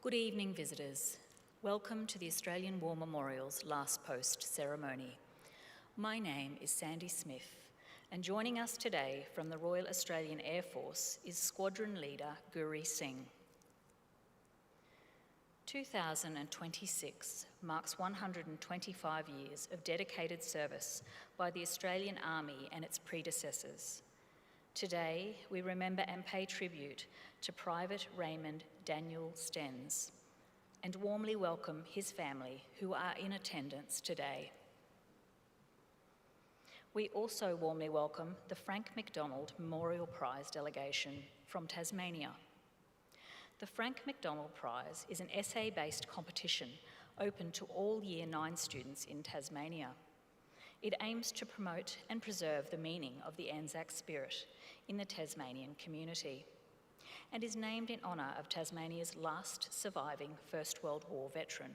Good evening, visitors. Welcome to the Australian War Memorial's Last Post ceremony. My name is Sandy Smith, and joining us today from the Royal Australian Air Force is Squadron Leader Guri Singh. 2026 marks 125 years of dedicated service by the Australian Army and its predecessors. Today, we remember and pay tribute to Private Raymond Daniel Stenz and warmly welcome his family who are in attendance today. We also warmly welcome the Frank McDonald Memorial Prize delegation from Tasmania. The Frank McDonald Prize is an essay-based competition open to all Year 9 students in Tasmania. It aims to promote and preserve the meaning of the Anzac spirit in the Tasmanian community and is named in honour of Tasmania's last surviving First World War veteran.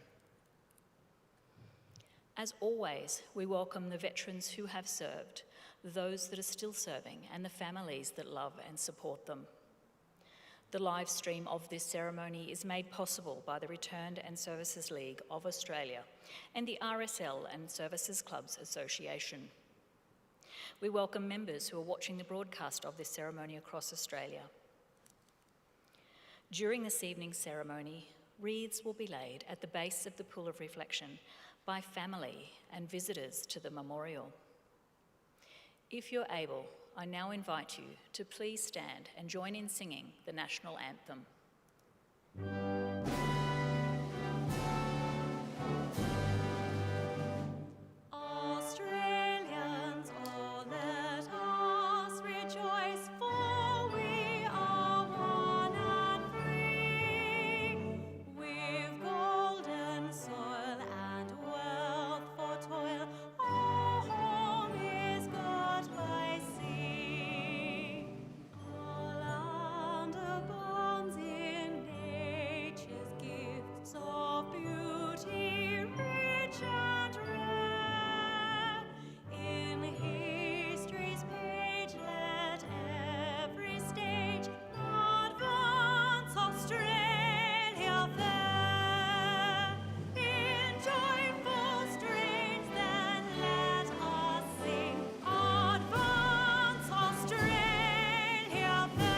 As always, we welcome the veterans who have served, those that are still serving, and the families that love and support them. The live stream of this ceremony is made possible by the Returned and Services League of Australia and the RSL and Services Clubs Association. We welcome members who are watching the broadcast of this ceremony across Australia. During this evening's ceremony, wreaths will be laid at the base of the Pool of Reflection by family and visitors to the memorial. If you're able, I now invite you to please stand and join in singing the national anthem. Australians, oh let us rejoice, for we are one and free. We've golden soil and wealth for toil. Our home is got by sea. Our land abounds in nature's gifts of beauty, rich and rare. In history's page, let every stage advance Australia fair. In joyful strains, then let us sing, advance Australia fair.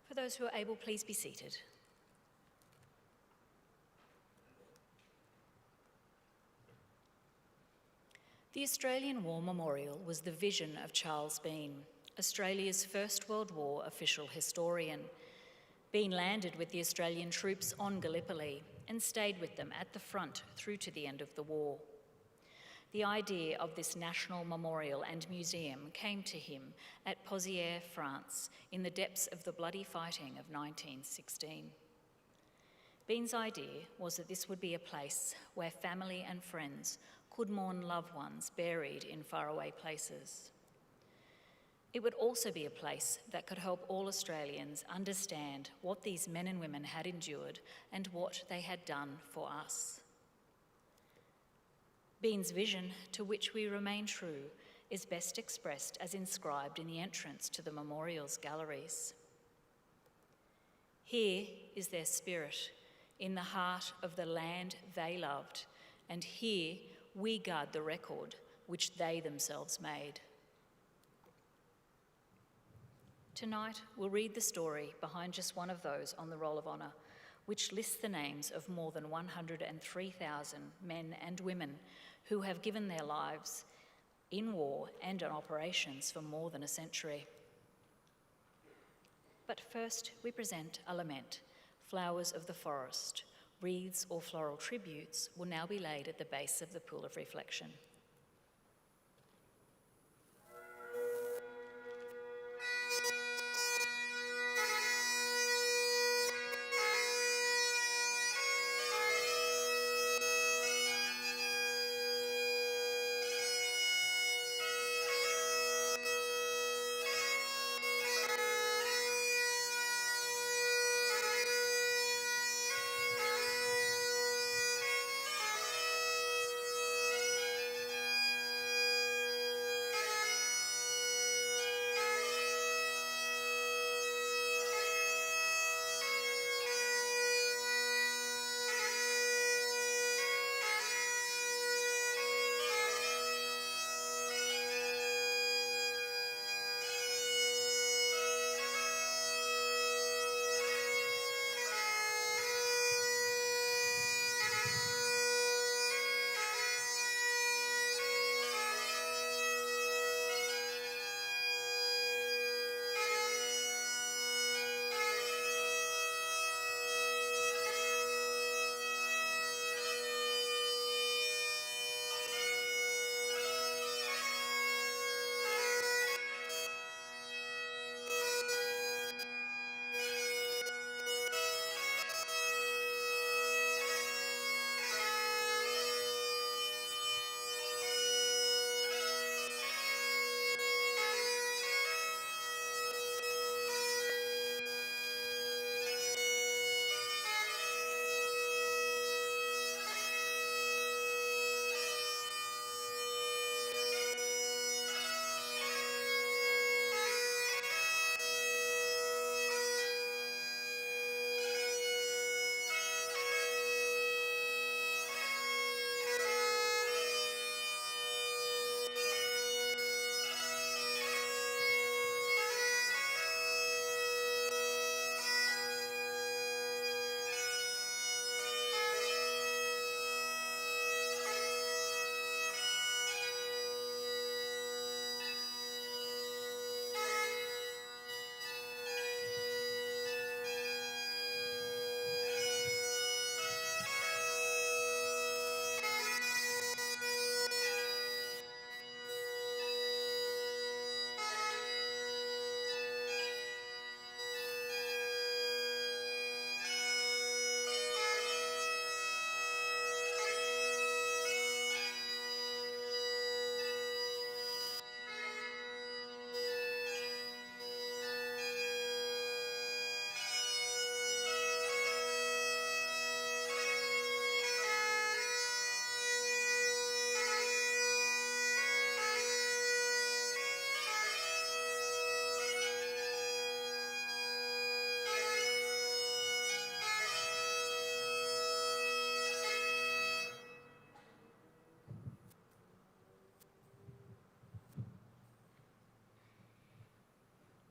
For those who are able, please be seated. The Australian War Memorial was the vision of Charles Bean, Australia's First World War official historian. Bean landed with the Australian troops on Gallipoli and stayed with them at the front through to the end of the war. The idea of this national memorial and museum came to him at Pozières, France, in the depths of the bloody fighting of 1916. Bean's idea was that this would be a place where family and friends could mourn loved ones buried in faraway places. It would also be a place that could help all Australians understand what these men and women had endured and what they had done for us. Bean's vision, to which we remain true, is best expressed as inscribed in the entrance to the memorial's galleries. Here is their spirit, in the heart of the land they loved, and here we guard the record which they themselves made. Tonight, we'll read the story behind just one of those on the Roll of Honour, which lists the names of more than 103,000 men and women who have given their lives in war and in operations for more than a century. But first, we present a lament, Flowers of the Forest. Wreaths or floral tributes will now be laid at the base of the Pool of Reflection.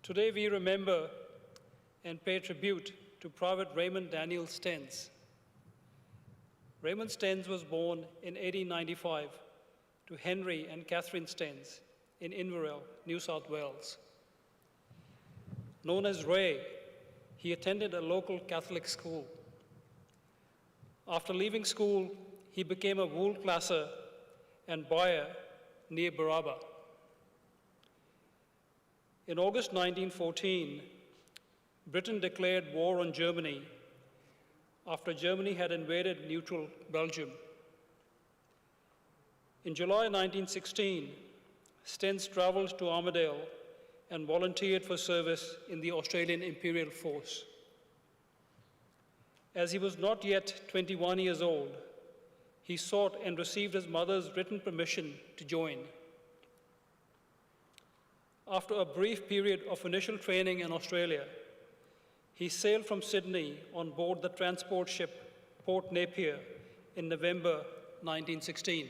Today we remember and pay tribute to Private Raymond Daniel Stenz. Raymond Stenz was born in 1895 to Henry and Catherine Stenz in Inverell, New South Wales. Known as Ray, he attended a local Catholic school. After leaving school, he became a wool classer and buyer near Baraba. In August 1914, Britain declared war on Germany after Germany had invaded neutral Belgium. In July 1916, Stenz traveled to Armidale and volunteered for service in the Australian Imperial Force. As he was not yet 21 years old, he sought and received his mother's written permission to join. After a brief period of initial training in Australia, he sailed from Sydney on board the transport ship Port Napier in November 1916.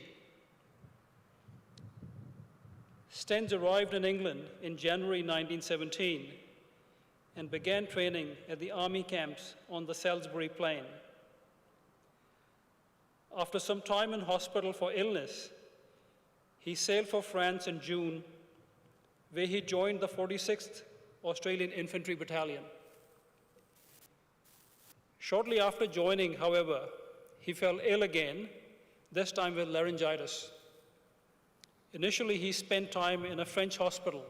Stenz arrived in England in January 1917 and began training at the army camps on the Salisbury Plain. After some time in hospital for illness, he sailed for France in June, where he joined the 46th Australian Infantry Battalion. Shortly after joining, however, he fell ill again, this time with laryngitis. Initially, he spent time in a French hospital,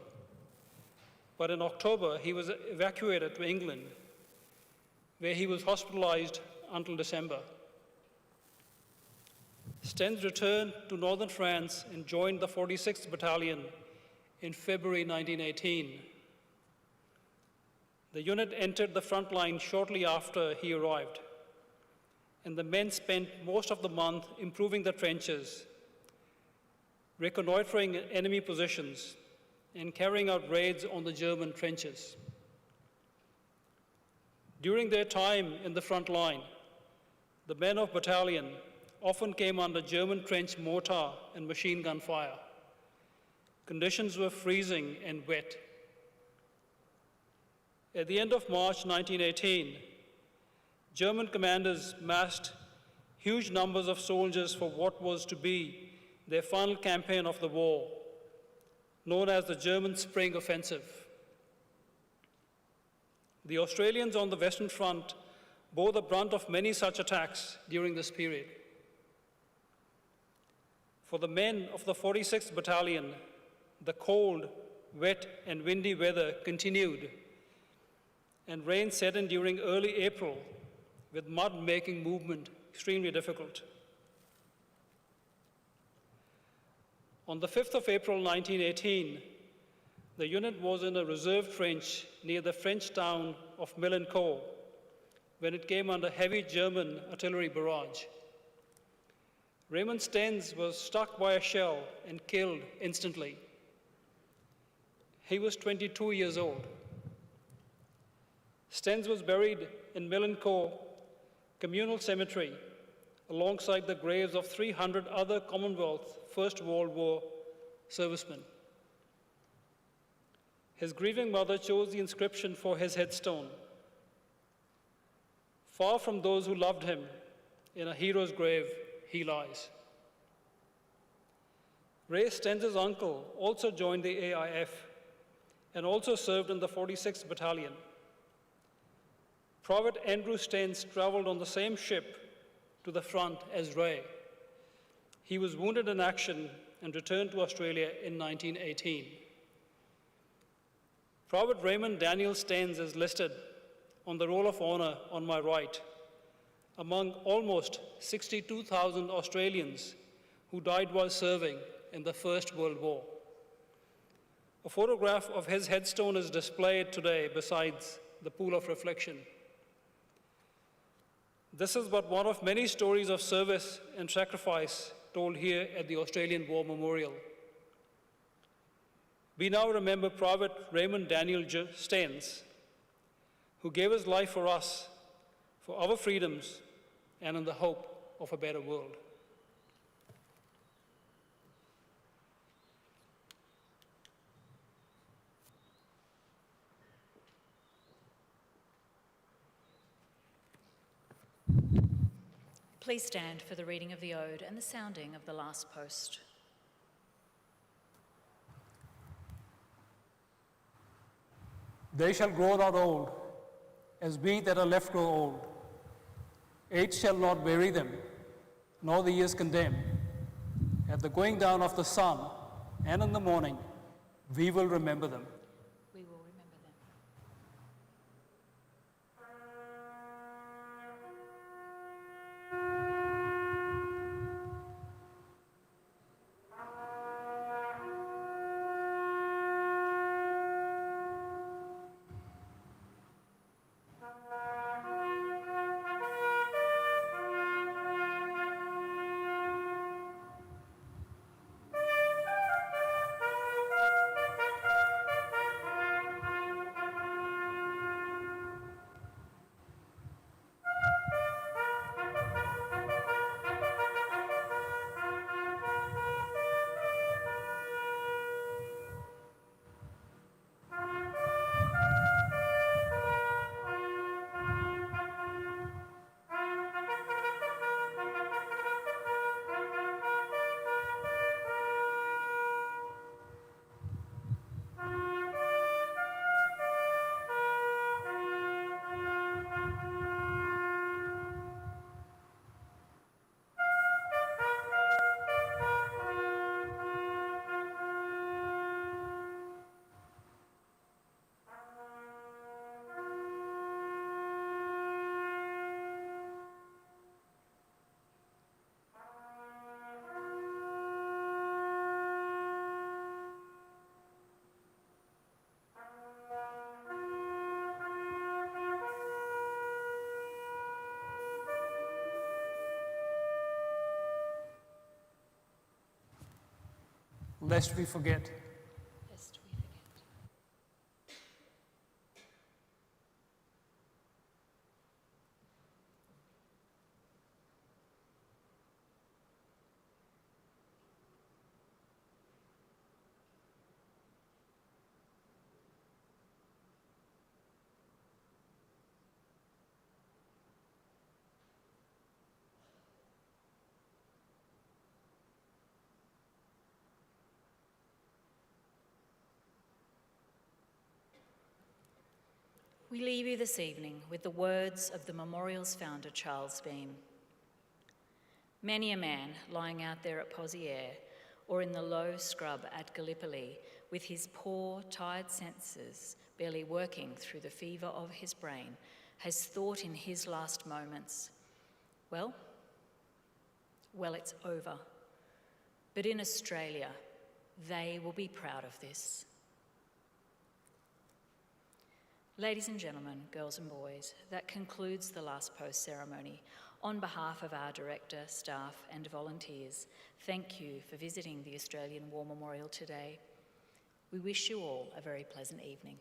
but in October, he was evacuated to England, where he was hospitalized until December. Stenz returned to northern France and joined the 46th Battalion in February 1918. The unit entered the front line shortly after he arrived, and the men spent most of the month improving the trenches, reconnoitering enemy positions, and carrying out raids on the German trenches. During their time in the front line, the men of battalion often came under German trench mortar and machine gun fire. Conditions were freezing and wet. At the end of March 1918, German commanders massed huge numbers of soldiers for what was to be their final campaign of the war, known as the German Spring Offensive. The Australians on the Western Front bore the brunt of many such attacks during this period. For the men of the 46th Battalion, the cold, wet, and windy weather continued, and rain set in during early April, with mud making movement extremely difficult. On the 5th of April 1918, the unit was in a reserve trench near the French town of Millencourt when it came under heavy German artillery barrage. Raymond Stenz was struck by a shell and killed instantly. He was 22 years old. Stenz was buried in Millencourt Communal Cemetery alongside the graves of 300 other Commonwealth First World War servicemen. His grieving mother chose the inscription for his headstone: "Far from those who loved him, in a hero's grave he lies." Ray Stenz's uncle also joined the AIF and also served in the 46th Battalion. Private Andrew Stenz traveled on the same ship to the front as Ray. He was wounded in action and returned to Australia in 1918. Private Raymond Daniel Stenz is listed on the Roll of Honour on my right, among almost 62,000 Australians who died while serving in the First World War. A photograph of his headstone is displayed today besides the pool of reflection. This is but one of many stories of service and sacrifice told here at the Australian War Memorial. We now remember Private Raymond Daniel Stenz, who gave his life for us, for our freedoms, and in the hope of a better world. Please stand for the reading of the ode and the sounding of the last post. They shall grow not old, as we that are left grow old. Age shall not weary them, nor the years condemn. At the going down of the sun and in the morning, we will remember them. We will remember them. Lest we forget. Lest we forget. We leave you this evening with the words of the memorial's founder, Charles Bean. Many a man lying out there at Pozières or in the low scrub at Gallipoli with his poor, tired senses barely working through the fever of his brain has thought in his last moments, well, it's over. But in Australia, they will be proud of this. Ladies and gentlemen, girls and boys, that concludes the last post ceremony. On behalf of our director, staff and volunteers, thank you for visiting the Australian War Memorial today. We wish you all a very pleasant evening.